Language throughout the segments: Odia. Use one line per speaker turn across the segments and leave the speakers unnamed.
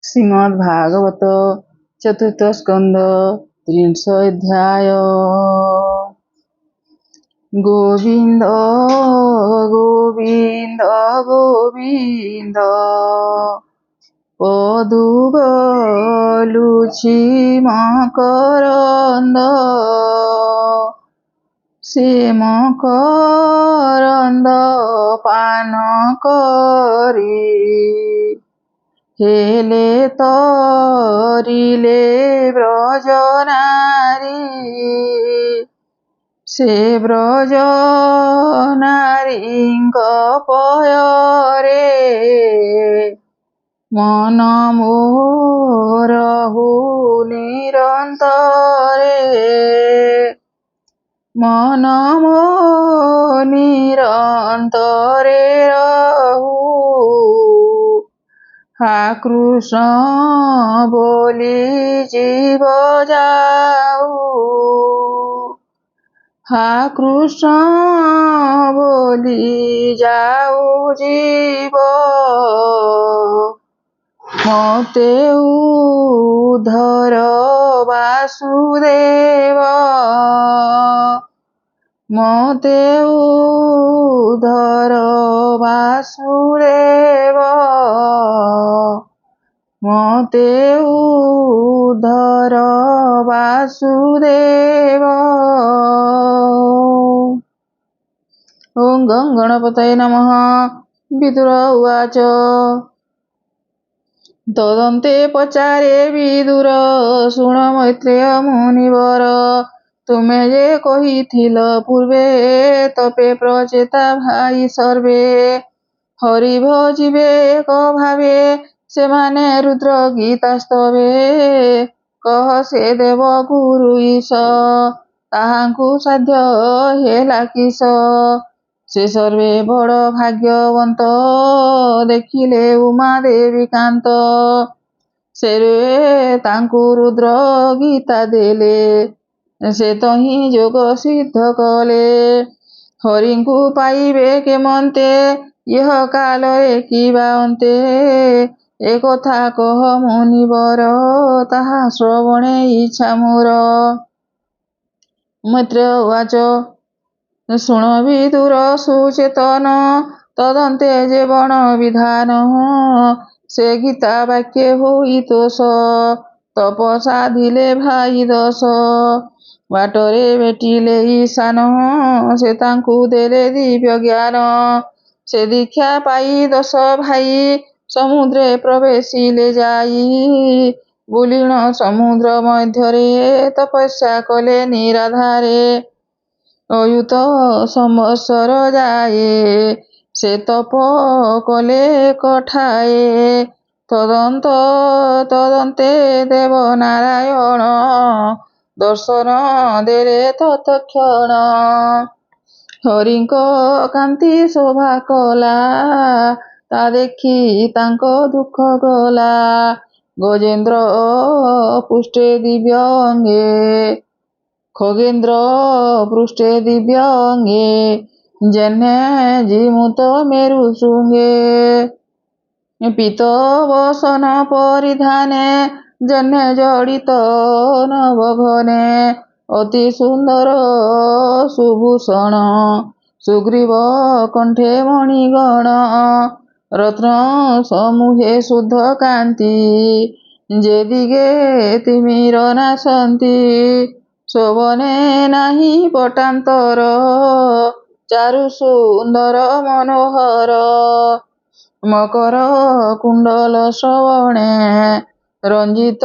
श्रीमद्भागवत चतुर्थ स्कंद त्रिंश अध्याय। गोविंद गोविंद गोविंद पदुगलुछि मकरंद से मकरंद पान करी हेले तरिले ब्रजनारी से ब्रजनारीଙ୍କ पୟରେ मन मोर हो निरंतरे मन मो निरंतरे रहू हा कृष्ण बोली जीव जाऊ हा कृष्ण बोली जाऊ जीव मोते उद्धर वासुदेव मोते उद्धर वासुदेव मोते उद्धर वासुदेव। ओं गं गणपतये नमः। विदुर उवाच तदन्ते पचारे विदुर शुण मैत्रेय मुनिवर तुमे जे कहिथिल पूर्वे तपे प्रचेता भाई सर्वे हरि भजिबे एक भावे सेमाने रुद्र गीतास्तवे कह से देव गुरु ईश ताहांकु साध्य हेला किस से सर्वे बड़ भाग्यवंत देखिले उमा देवी कांत सेरे तांकु रुद्र गीता देले से तही जोग सिद्ध कले हरिंकु पाइबे केमंते यह काल एकिबा अन्ते एकथा कह मुनिवर ताहा श्रवणे इच्छा मोर। मैत्रेय उवाच शुण विदुर सुचेतन तदन्ते जे बण विधान से गीता वाक्य होई तोष तप साधिले भाई दश बाटरे भेटिले ईशान से तांकु देले दिव्य ज्ञान से दीक्षा पाई दश भाई समुद्रे प्रवेशिले जाई बुलीण समुद्र मध्यरे तपस्या कले निराधारे अयुत संवत्सर जाए से तप कले कठाए तदन्ते देव नारायण दर्शन देले तत्क्षण हरिंक कांति शोभा कला ता देखी तांक दुख गला गजेन्द्र पुष्टे दिव्य अंगे खगेन्द्र पृष्ठे दिव्य अंगे जन्हे जीमुत मेरु शृंगे पीत वसन परिधाने जन्हे जडित नवघने अति सुंदर सुभूषण सुग्रीव कंठे मणिगण रत्न समूहे शुद्ध कांति जे दिगे तिमिर नासंती शोभने नाही पटांतर चारु सुंदर मनोहर मकर कुंडल श्रवणे रंजित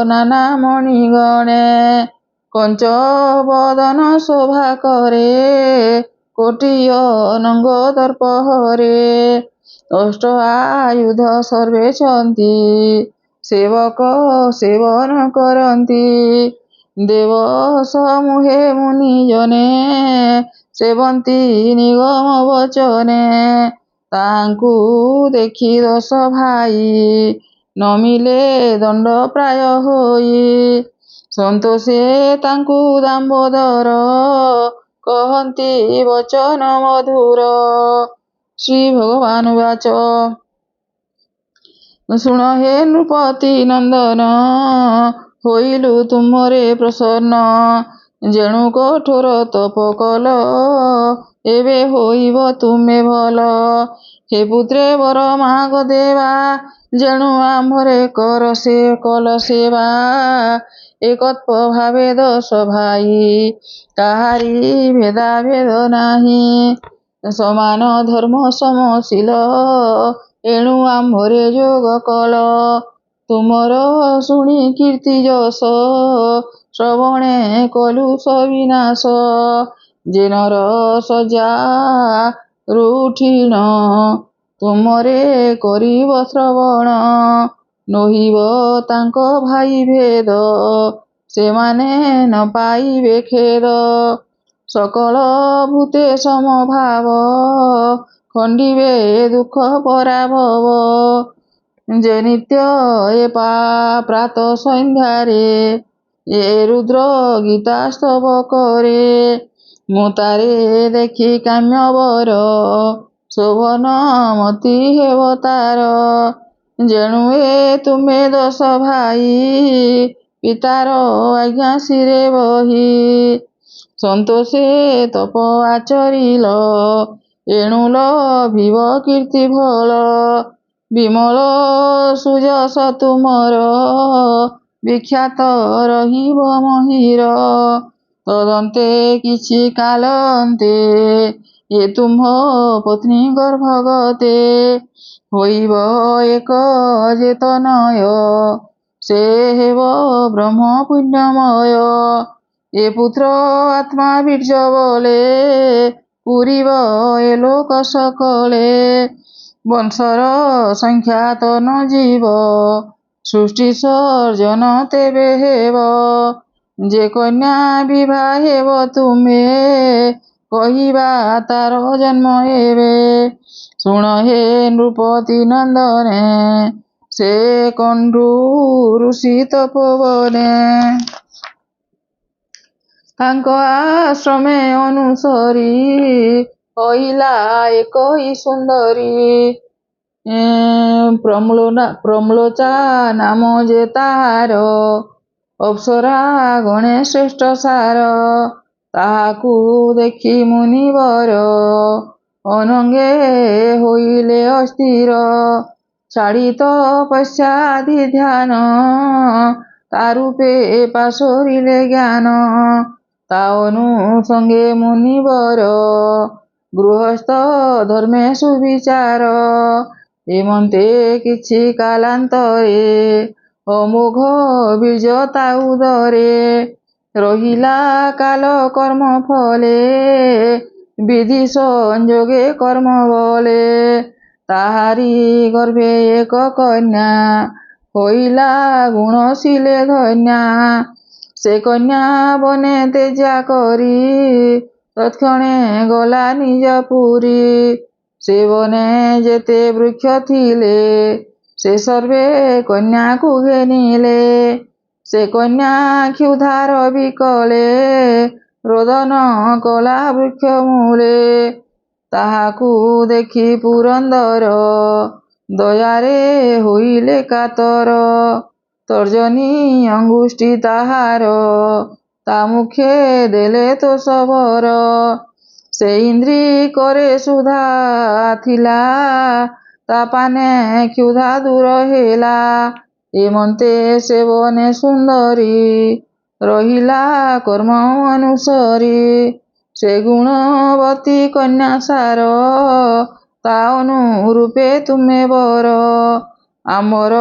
नाना मणिगणे कंच बदन शोभा करे कोटि अनंग दर्प हरे अष्ट आयुध सर्वे छंती सेवक सेवन करंती देव समूहे मुनि जने सेवंती निगम वचने तांकु देखी दश भाई नमिले दंड प्राय होई संतोषे तांकु दाम्बोदर कहंती वचन मधुर। श्री भगवान उवाच ଶୁଣ ହେ ନୃପତି ନନ୍ଦନ, ହୋଇଲୁ ତୁମରେ ପ୍ରସନ୍ନ। ଯେଣୁ କଠୋର ତପ କଲ, ଏବେ ହୋଇବ ତୁମେ ଭଲ। ହେ ପୁତ୍ରେ ବର ମାଗ ଦେବା, ଯେଣୁ ଆମ୍ଭରେ କଲ ସେବା। ଏକତ୍ପ ଭାବେ ଦଶ ଭାଇ, କାହାରି ଭେଦାଭେଦ ନାହିଁ। ସମାନ ଧର୍ମ ସମଶୀଲ, ଏଣୁ ଆମ୍ଭରେ ଯୋଗ କଲ। ତୁମର ଶୁଣି କୀର୍ତ୍ତି ଯଶ, ଶ୍ରବଣେ କଲୁ ସବିନାଶ। ଯେ ନର ଶଯ୍ୟା ରୁଠିଣ, ତୁମରେ କରିବ ଶ୍ରବଣ। ନୋହିବ ତାଙ୍କ ଭାଇ ଭେଦ, ସେମାନେ ନ ପାଇବେ ଖେଦ। ସକଳ ଭୂତେ ସମଭାବ, ଖଣ୍ଡିବେ ଦୁଃଖ ପରାଭବ। ଯେ ନିତ୍ୟ ଏ ପ୍ରାତ ସନ୍ଧ୍ୟାରେ, ଏ ରୁଦ୍ର ଗୀତା ସ୍ତବ କରେ। ମୁଁ ତାରେ ଦେଖି କାମ୍ୟ ବର, ଶୋଭନ ମତି ହେବ ତାର। ଯେଣୁ ଏ ତୁମେ ଦଶ ଭାଇ, ପିତାର ଆଜ୍ଞା ଶିରେ ବହି। ସନ୍ତୋଷେ ତପ ଆଚରିଲ, ଏଣୁ ଲଭିବ କୀର୍ତ୍ତି ଭଲ। ବିମଳ ସୁଯଶ ତୁମର, ବିଖ୍ୟାତ ରହିବ ମହୀର। ତଦନ୍ତେ କିଛି କାଲନ୍ତେ, ଏ ତୁମ୍ଭ ପତ୍ନୀ ଗର୍ଭଗତେ। ହୋଇବ ଏକ ଯେ ତନୟ, ସେ ହେବ ବ୍ରହ୍ମ ପୁଣ୍ୟମୟ। ଏ ପୁତ୍ର ଆତ୍ମା ବୀର୍ଯ୍ୟ ବଳେ, ପୁରିବ ଏ ଲୋକ ସକଳେ। ବଂଶର ସଂଖ୍ୟାତ ନ ଯିବ, ସୃଷ୍ଟି ସର୍ଜନ ତେବେ ହେବ। ଯେ କନ୍ୟା ବିଭା ହେବ ତୁମେ, କହିବା ତାର ଜନ୍ମ ଏବେ। ଶୁଣ ହେ ନୃପତି ନନ୍ଦନେ, ସେ କଣ୍ଡୁ ଋଷି ତପୋବନେ। ତାଙ୍କ ଆଶ୍ରମେ ଅନୁସରି, ହଇଲା ଏକଇ ସୁନ୍ଦରୀ। ପ୍ରମ୍ଳୋଚା ନାମ ଯେ ତାହାର, ଅପ୍ସରା ଗଣେ ଶ୍ରେଷ୍ଠ ସାର। ତାହାକୁ ଦେଖି ମୁନିବର, ଅନଙ୍ଗେ ହୋଇଲେ ଅସ୍ଥିର। ଛାଡ଼ି ତପସ୍ୟାଧି ଧ୍ୟାନ, ତାରୂପେ ପାଶୋରିଲେ ଜ୍ଞାନ। ତା ଅନୁସଙ୍ଗେ ମୁନିବର, ଗୃହସ୍ଥ ଧର୍ମେ ସୁବିଚାର। ଏମନ୍ତେ କିଛି କାଲାନ୍ତରେ, ଅମୋଘ ବୀର୍ଯ୍ୟ ତା ଉଦରେ। ରହିଲା କାଲ କର୍ମ ଫଲେ, ବିଧି ସଂଯୋଗେ କର୍ମ ବଳେ। ତାହାରି ଗର୍ଭେ ଏକ କନ୍ୟା, ହୋଇଲା ଗୁଣଶୀଲେ ଧନ୍ୟା। ସେ କନ୍ୟା ବନେ ତେଜ୍ୟା କରି, ତତ୍କ୍ଷଣେ ଗଲା ନିଜ ପୁରୀ। ସେ ବନେ ଯେତେ ବୃକ୍ଷ ଥିଲେ, ସେ ସର୍ବେ କନ୍ୟାକୁ ଘେନିଲେ। ସେ କନ୍ୟା କ୍ଷୁଧାର ବିକଳେ, ରୋଦନ କଲା ବୃକ୍ଷ ମୂଳେ। ତାହାକୁ ଦେଖି ପୁରନ୍ଦର, ଦୟାରେ ହୋଇଲେ କାତର। ତର୍ଜନୀ ଅଙ୍ଗୁଷ୍ଠୀ ତାହାର, ତା ମୁଖେ ଦେଲେ ତୋଷଭର। ସେ ଇନ୍ଦ୍ରୀ କରେ ସୁଧା ଥିଲା, ତା ପାନେ କ୍ଷୁଧା ଦୂର ହେଲା। ଏମନ୍ତେ ସେ ବନେ ସୁନ୍ଦରୀ, ରହିଲା କର୍ମ ଅନୁସରି। ସେ ଗୁଣବତୀ କନ୍ୟା ସାର, ତା ଅନୁରୂପେ ତୁମେ ବର। ଆମର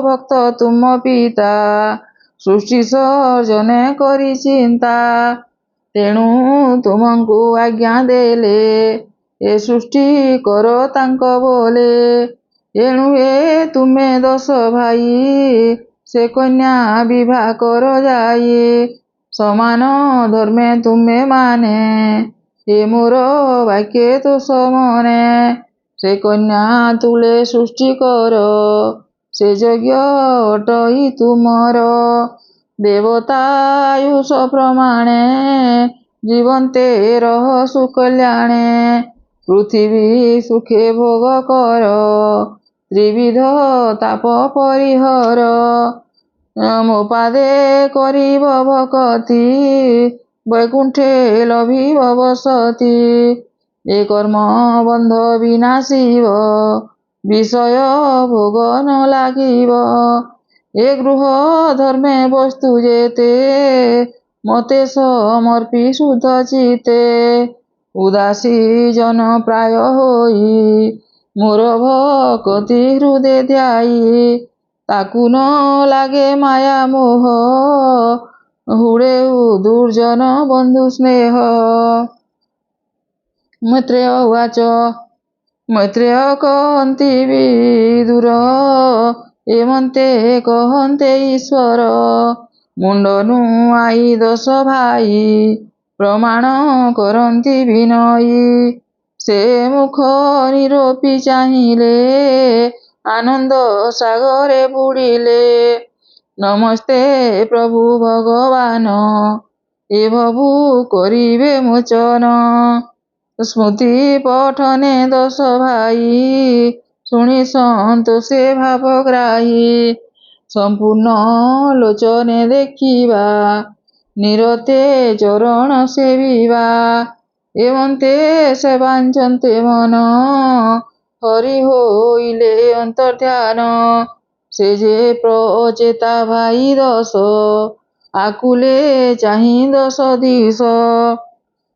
ଭକ୍ତ ତୁମ ପିତା, ସୃଷ୍ଟି ସର୍ଜନେ କରି ଚିନ୍ତା। ତେଣୁ ତୁମଙ୍କୁ ଆଜ୍ଞା ଦେଲେ, ଏ ସୃଷ୍ଟି କର ତାଙ୍କ ବୋଲେ। ଏଣୁ ଏ ତୁମେ ଦଶ ଭାଇ, ସେ କନ୍ୟା ବିଭା କର ଯାଇ। ସମାନ ଧର୍ମେ ତୁମେ ମାନେ, ଏ ମୋର ବାକ୍ୟେ ତୋଷ ମନେ। ସେ କନ୍ୟା ତୁଳେ ସୃଷ୍ଟି କର, ସେ ଯଜ୍ଞ ଅଟଇ ତୁମର। ଦେବତା ଆୟୁଷ ପ୍ରମାଣେ, ଜୀବନ୍ତେ ରହ ସୁକଲ୍ୟାଣେ। ପୃଥିବୀ ସୁଖେ ଭୋଗ କର, ତ୍ରିବିଧ ତାପ ପରିହର। ମୋ ପାଦେ କରିବ ଭକତି, ବୈକୁଣ୍ଠେ ଲଭିବ ବସତି। ଏ କର୍ମ ବନ୍ଧ ବିନାଶିବ, ବିଷୟ ଭୋଗ ନ ଲାଗିବ। ଏ ଗୃହ ଧର୍ମେ ବସ୍ତୁ ଯେତେ, ମତେ ସମର୍ପି ଶୁଦ୍ଧ ଚିତ୍ତେ। ଉଦାସୀ ଜନ ପ୍ରାୟ ହୋଇ, ମୋର ଭକତି ହୃଦେ ଧ୍ୟାଇ। ତାକୁ ନ ଲାଗେ ମାୟା ମୋହ, ହୁଡ଼େ ଦୁର୍ଜନ ବନ୍ଧୁ ସ୍ନେହ। ମୈତ୍ରେୟ ଉବାଚ। ମୈତ୍ରେୟ କହନ୍ତି ବିଦୁର, ଏମନ୍ତେ କହନ୍ତେ ଈଶ୍ୱର। ମୁଣ୍ଡ ନୁଆଇ ଦଶ ଭାଇ, ପ୍ରମାଣ କରନ୍ତି ବିନୟୀ। ସେ ମୁଖ ନିରୋପି ଚାହିଁଲେ, ଆନନ୍ଦ ସାଗରେ ବୁଡ଼ିଲେ। ନମସ୍ତେ ପ୍ରଭୁ ଭଗବାନ, ଏ ଭବୁ କରିବେ ମୋଚନ। ସ୍ମୃତି ପଠନେ ଦଶ ଭାଇ, ଶୁଣି ସନ୍ତୋଷେ ଭାବଗ୍ରାହୀ। ସମ୍ପୂର୍ଣ୍ଣ ଲୋଚନେ ଦେଖିବା, ନିରତେ ଚରଣ ସେବିବା। ଏମନ୍ତେ ସେବାଞ୍ଚନ୍ତେ ମନ, ହରି ହୋଇଲେ ଅନ୍ତର୍ଧ୍ୟାନ। ସେ ଯେ ପ୍ରଚେତା ଭାଇ ଦଶ, ଆକୁଲେ ଚାହିଁ ଦଶ ଦିଶ।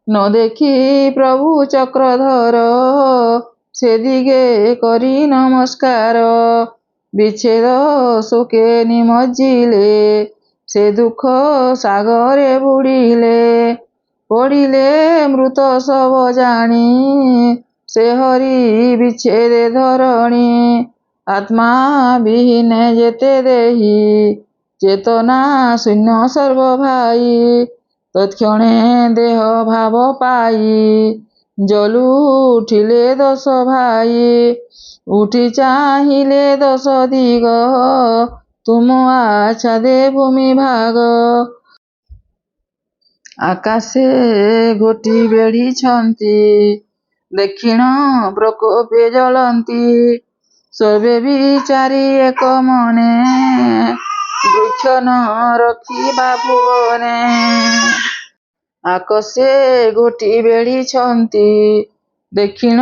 ନ ଦେଖି ପ୍ରଭୁ ଚକ୍ରଧର, ସେ ଦିଗେ କରି ନମସ୍କାର। ବିଚ୍ଛେଦ ଶୋକେ ନିମଜ୍ଜିଲେ, ସେ ଦୁଃଖ ସାଗରେ ବୁଡ଼ିଲେ। ପଡ଼ିଲେ ମୃତ ଶବ ଜାଣି, ସେ ହରି ବିଚ୍ଛେଦେ ଧରଣୀ। ଆତ୍ମା ବିହୀନେ ଯେତେ ଦେହି, ଚେତନା ଶୂନ୍ୟ ସର୍ବ ଭାଇ। ତତ୍କ୍ଷଣେ ଦେହ ଭାବ ପାଇ, ଜଲୁ ଉଠିଲେ ଦଶ ଭାଇ। ଉଠି ଚାହିଁଲେ ଦଶ ଦିଗ, ତୁମ ଆଚ୍ଛାଦେ ଭୂମି ଭାଗ। ଆକାଶେ ଗୋଟି ବେଢ଼ିଛନ୍ତି, ଦକ୍ଷିଣ ପ୍ରକୋପେ ଜଳନ୍ତି। ସର୍ବେ ବିଚାରି ଏକ ମନେ, ବୃକ୍ଷ ନ ରଖିବା ଭୁବନେ। ଆକାଶେ ଗୋଟି ବେଢ଼ିଛନ୍ତି, ଦକ୍ଷିଣ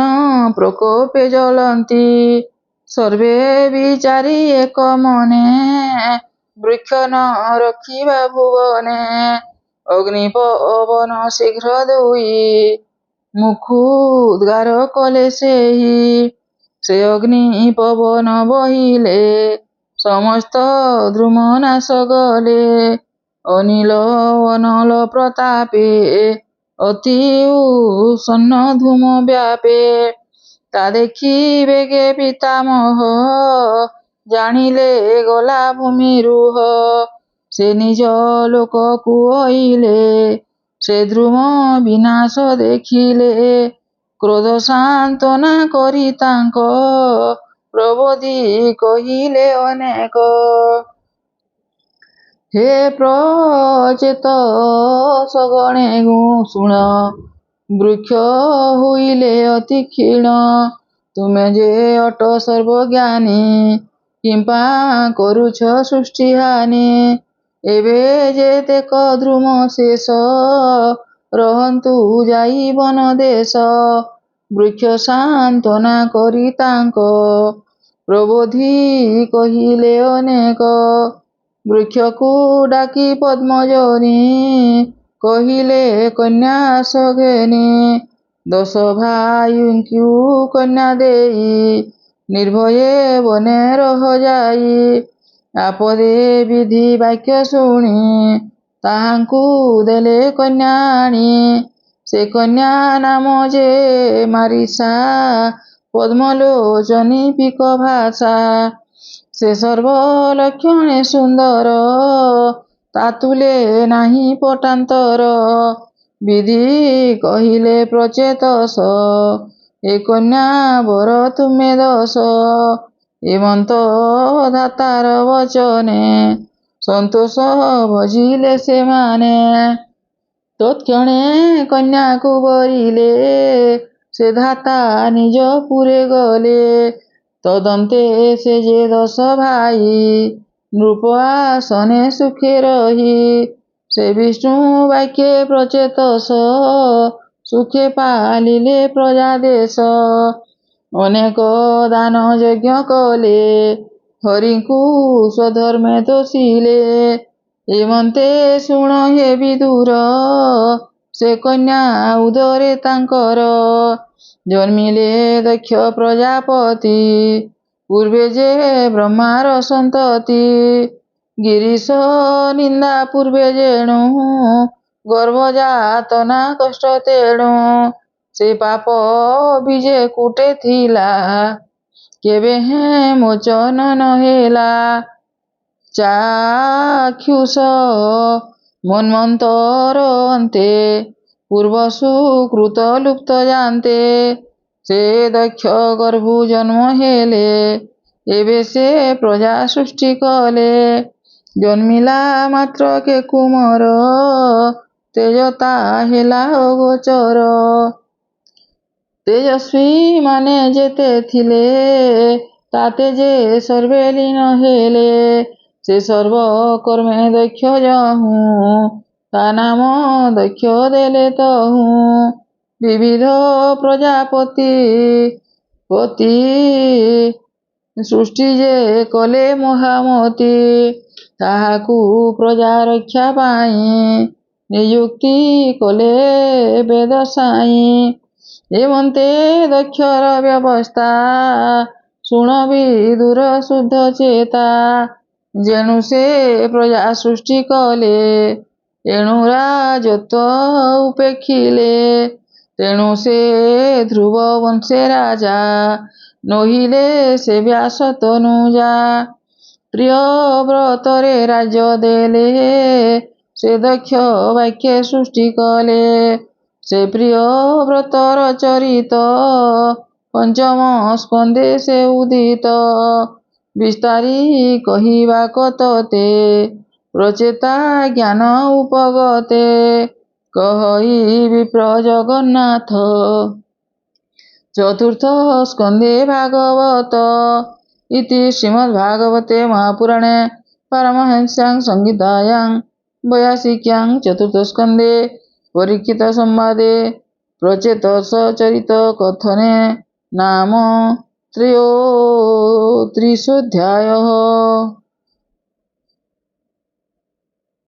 ପ୍ରକୋପେ ଜଳନ୍ତି। ସର୍ବେ ବିଚାରି ଏକ ମନେ, ବୃକ୍ଷ ନ ରଖିବା ଭୁବନେ। ଅଗ୍ନି ପବନ ଶୀଘ୍ର ଦୁଇ, ମୁଖୁଦ୍ଗାର କଲେ ସେହି। ସେ ଅଗ୍ନି ପବନ ବହିଲେ, ସମସ୍ତ ଦ୍ରୁମ ନାଶ ଗଲେ। ଅନିଳ ଅନଳ ପ୍ରତାପେ, ଅତି ଉଷଣ୍ଣ ଧୂମ ବ୍ୟାପେ। ତା ଦେଖି ବେଗେ ପିତାମହ, ଜାଣିଲେ ଗଲା ଭୂମି ରୁହ। ସେ ନିଜ ଲୋକକୁ ଅଇଲେ, ସେ ଦ୍ରୁମ ବିନାଶ ଦେଖିଲେ। କ୍ରୋଧ ସାନ୍ତ୍ୱନା କରି ତାଙ୍କ, ପ୍ରବୋଧି କହିଲେ ଅନେକ। ହେ ପ୍ରଚେତ ସଗଣେ ଶୁଣ, ବୃକ୍ଷ ହୋଇଲେ ଅତି କ୍ଷୀଣ। ତୁମେ ଯେ ଅଟ ସର୍ବଜ୍ଞାନୀ, କିମ୍ପା କରୁଛ ସୃଷ୍ଟି ହାନି। ଏବେ ଯେତେକ ଦ୍ରୁମ ଶେଷ, ରହନ୍ତୁ ଯାଇ ବନ ଦେଶ। ବୃକ୍ଷ ସାନ୍ତ୍ୱନା କରି ତାଙ୍କ, ପ୍ରବୋଧି କହିଲେ ଅନେକ। ବୃକ୍ଷକୁ ଡାକି ପଦ୍ମଜନୀ, କହିଲେ କନ୍ୟା ଆସ ଘେନି। ଦଶ ଭାଇଙ୍କୁ କନ୍ୟା ଦେଇ, ନିର୍ଭୟେ ବନେ ରହ ଯାଇ। ଆପଦେ ବିଧି ବାକ୍ୟ ଶୁଣି, ତାହାଙ୍କୁ ଦେଲେ କନ୍ୟା ଆଣି। ସେ କନ୍ୟା ନାମ ଯେ ମାରିସା, ପଦ୍ମଲୋଚନୀ ପିକ ଭାଷା। ସେ ସର୍ବ ଲକ୍ଷଣେ ସୁନ୍ଦର, ତା ତୁଲେ ନାହିଁ ପଟାନ୍ତର। ବିଧି କହିଲେ ପ୍ରଚେତସ, ଏ କନ୍ୟା ବର ତୁମେ ଦଶ। ଏମନ୍ତ ଧାତାର ବଚନେ, ସନ୍ତୋଷ ଭଜିଲେ ସେମାନେ। ତତ୍କ୍ଷଣେ କନ୍ୟାକୁ ବରିଲେ, ସେ ଧାତା ନିଜ ପୁରେ ଗଲେ। ତଦନ୍ତେ ସେ ଯେ 10 ଭାଇ ନୃପ ଆସନେ ସୁଖେ ରହି ସେ ବିଷ୍ଣୁ ବାକ୍ୟେ ପ୍ରଚେତସ ସୁଖେ ପାଳିଲେ ପ୍ରଜା ଦେଶ ଅନେକ ଦାନ ଯଜ୍ଞ କଲେ ହରିଙ୍କୁ ସ୍ୱଧର୍ମେ ତୋଷିଲେ ଏମନ୍ତେ ଶୁଣ ହେ ବିଦୁର ସେ କନ୍ୟା ଉଦରେ ତାଙ୍କର ଜନ୍ମିଲେ ଦକ୍ଷ ପ୍ରଜାପତି ପୂର୍ବେ ଯେ ବ୍ରହ୍ମାର ସନ୍ତତି ଗିରିଶ ନିନ୍ଦା ପୂର୍ବେ ଯେଣୁ ଗର୍ଭଜାତନା କଷ୍ଟ ତେଣୁ ସେ ପାପ ବିଜେ କୁଟେ ଥିଲା କେବେ ହେଁ ମୋଚନ ନ ହେଲା ଚାକ୍ଷୁଷ ମନ୍ମନ୍ତର ଅନ୍ତେ ପୂର୍ବ ସୁକୃତ ଲୁପ୍ତ ଯାନ୍ତେ ସେ ଦକ୍ଷ ଗର୍ଭୁ ଜନ୍ମ ହେଲେ ଏବେ ସେ ପ୍ରଜା ସୃଷ୍ଟି କଲେ ଜନ୍ମିଲା ମାତ୍ରକେ କୁମର ତେଜତା ହେଲା ଅଗୋଚର ତେଜସ୍ୱୀ ମାନେ ଯେତେ ଥିଲେ ତାତେ ଯେ ସର୍ବେ ଲୀନ ହେଲେ ସେ ସର୍ବ କର୍ମେ ଦକ୍ଷ ଯହୁଁ ତା ନାମ ଦକ୍ଷ ଦେଲେ ତହୁଁ ବିବିଧ ପ୍ରଜାପତି ସୃଷ୍ଟି ଯେ କଲେ ମହାମତି ତାହାକୁ ପ୍ରଜା ରକ୍ଷା ପାଇଁ ନିଯୁକ୍ତି କଲେ ବେଦ ସାଇଁ ଏମନ୍ତେ ଦକ୍ଷର ବ୍ୟବସ୍ଥା ଶୁଣ ବିଦୁର ଶୁଦ୍ଧ ଚେତା ଯେଣୁ ସେ ପ୍ରଜା ସୃଷ୍ଟି କଲେ ଏଣୁ ରାଜତ୍ୱ ଉପେକ୍ଷିଲେ ତେଣୁ ସେ ଧ୍ରୁବ ବଂଶେ ରାଜା ନୋହିଲେ ସେ ବ୍ୟାସ ତନୁଜା ପ୍ରିୟବ୍ରତରେ ରାଜ୍ୟ ଦେଲେ ସେ ଦକ୍ଷ ବାକ୍ୟେ ସୃଷ୍ଟି କଲେ ସେ ପ୍ରିୟବ୍ରତର ଚରିତ ପଞ୍ଚମ ସ୍କନ୍ଧେ ସେ ଉଦିତ ବିସ୍ତାରି କହିବାକୁ ତତେ ପ୍ରଚେତା ଜ୍ଞାନ ଉପଗତେ କହି ବିପ୍ର ଜଗନ୍ନାଥ ଚତୁର୍ଥ ସ୍କନ୍ଧେ ଭାଗବତ ଇତି ଶ୍ରୀମଦ୍ଭାଗବତେ ମହାପୁରାଣେ ପାରମହଂସ୍ୟାଂ ସଂହିତାୟାଂ ବୈୟାସିକ୍ୟାଂ ଚତୁର୍ଥସ୍କନ୍ଧେ ପରୀକ୍ଷିତ ସମ୍ବାଦେ ପ୍ରଚେତସ ଚରିତ କଥନେ ନାମ ତ୍ରୟୋତ୍ରିଶୋऽଧ୍ୟାୟः।